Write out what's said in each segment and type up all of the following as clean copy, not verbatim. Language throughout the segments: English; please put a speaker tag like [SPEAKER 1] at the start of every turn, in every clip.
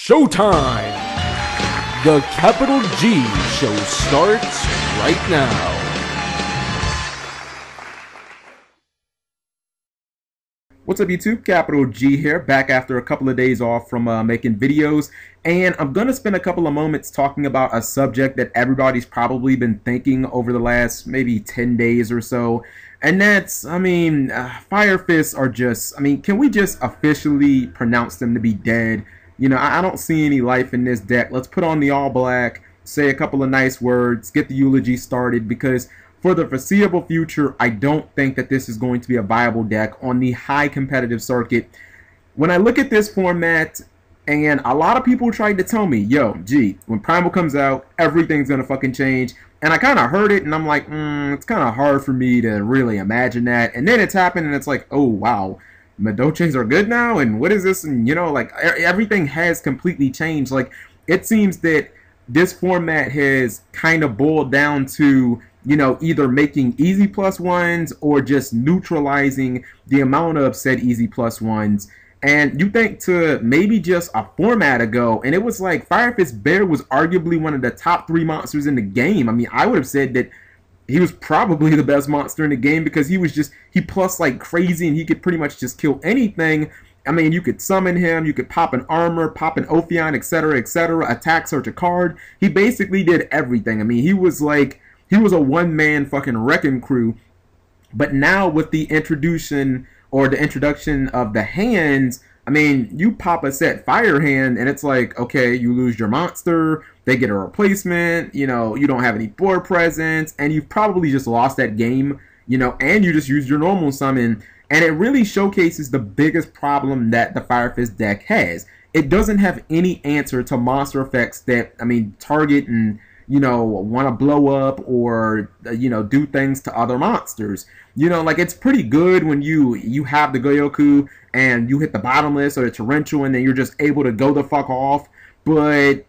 [SPEAKER 1] Showtime! The Capital G show starts right now.
[SPEAKER 2] What's up YouTube? Capital G here, back after a couple of days off from making videos, and I'm going to spend a couple of moments talking about a subject that everybody's probably been thinking over the last maybe 10 days or so, and that's, Fire Fists are just, can we just officially pronounce them to be dead? You know, I don't see any life in this deck. Let's put on the all black, say a couple of nice words, get the eulogy started, because for the foreseeable future, I don't think that this is going to be a viable deck on the high competitive circuit. When I look at this format, and a lot of people tried to tell me, yo, G, when Primal comes out, everything's going to fucking change. And I kind of heard it, and I'm like, it's kind of hard for me to really imagine that. And then it's happened, and it's like, oh, wow, Madoches are good now? And what is this? And, you know, like, everything has completely changed. Like, it seems that this format has kind of boiled down to, you know, either making easy plus ones or just neutralizing the amount of said easy plus ones. And you think to maybe just a format ago, and it was like Fire Fist Bear was arguably one of the top 3 monsters in the game. I mean, I would have said that he was probably the best monster in the game because he was just, he plus like crazy and he could pretty much just kill anything. I mean, you could summon him, you could pop an armor, pop an Ophion, etc., etc., attack, search a card. He basically did everything. I mean, he was like, he was a one-man fucking wrecking crew. But now with the introduction of the hands, I mean, you pop a set fire hand and it's like, okay, you lose your monster, they get a replacement, you know, you don't have any board presence, and you've probably just lost that game, you know, and you just use your normal summon. And it really showcases the biggest problem that the Fire Fist deck has. It doesn't have any answer to monster effects that, target and, you know, want to blow up or, you know, do things to other monsters. You know, like, it's pretty good when you have the Goyoku and you hit the bottomless or the torrential and then you're just able to go the fuck off. But,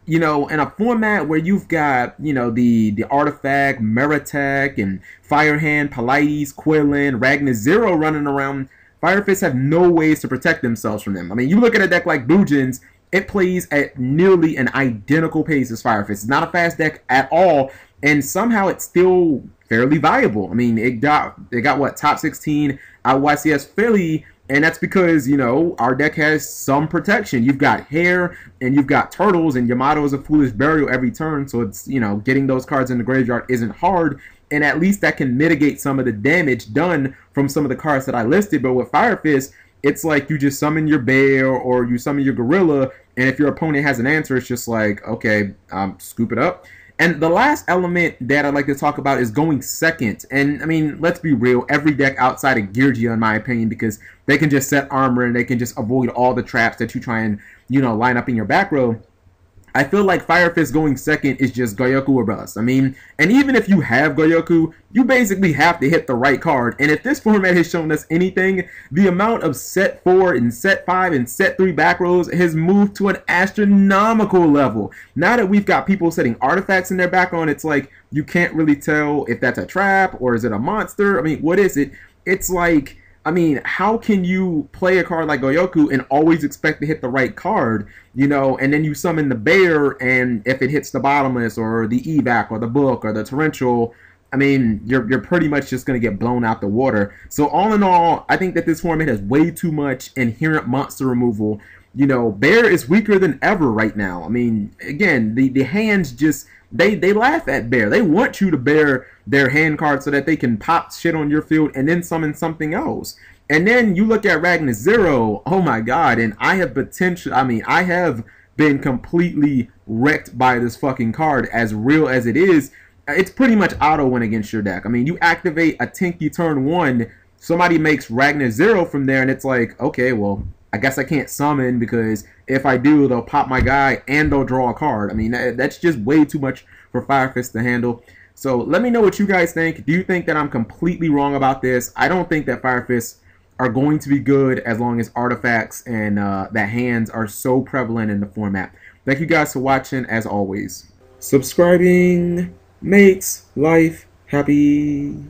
[SPEAKER 2] you know, in a format where you've got, you know, the Artifact, Meritech, and Firehand, Palites, Quillin, Ragnar Zero running around, Fire Fists have no ways to protect themselves from them. I mean, you look at a deck like Bujin's, it plays at nearly an identical pace as Fire Fist. It's not a fast deck at all, and somehow it's still fairly viable. I mean, it got what, top 16 out YCS Philly, and that's because, you know, our deck has some protection. You've got Hair, and you've got Turtles, and Yamato is a Foolish Burial every turn, so it's, you know, getting those cards in the graveyard isn't hard, and at least that can mitigate some of the damage done from some of the cards that I listed. But with Fire Fist, it's like you just summon your bear or you summon your gorilla, and if your opponent has an answer, it's just like, okay, scoop it up. And the last element that I'd like to talk about is going second. And, I mean, let's be real, every deck outside of Geargia, in my opinion, because they can just set armor and they can just avoid all the traps that you try and, you know, line up in your back row. I feel like Fire Fist going second is just Goyoku or bust. I mean, and even if you have Goyoku, you basically have to hit the right card. And if this format has shown us anything, the amount of set 4 and set 5 and set 3 back rows has moved to an astronomical level. Now that we've got people setting artifacts in their back row, it's like you can't really tell if that's a trap or is it a monster. I mean, what is it? It's like, I mean, how can you play a card like Goyoku and always expect to hit the right card, you know, and then you summon the bear, and if it hits the bottomless or the evac or the book or the torrential, I mean, you're pretty much just going to get blown out the water. So all in all, I think that this format has way too much inherent monster removal. You know, bear is weaker than ever right now. I mean, again, the hands just, they laugh at bear. They want you to bear their hand card so that they can pop shit on your field and then summon something else. And then you look at Ragnar Zero, oh my god, and I have I have been completely wrecked by this fucking card, as real as it is. It's pretty much auto win against your deck. I mean, you activate a Tinky turn 1, somebody makes Ragnar Zero from there, and it's like, okay, well, I guess I can't summon because if I do, they'll pop my guy and they'll draw a card. I mean, that's just way too much for Fire Fist to handle. So let me know what you guys think. Do you think that I'm completely wrong about this? I don't think that Fire Fists are going to be good as long as artifacts and that hands are so prevalent in the format. Thank you guys for watching, as always. Subscribing makes life happy.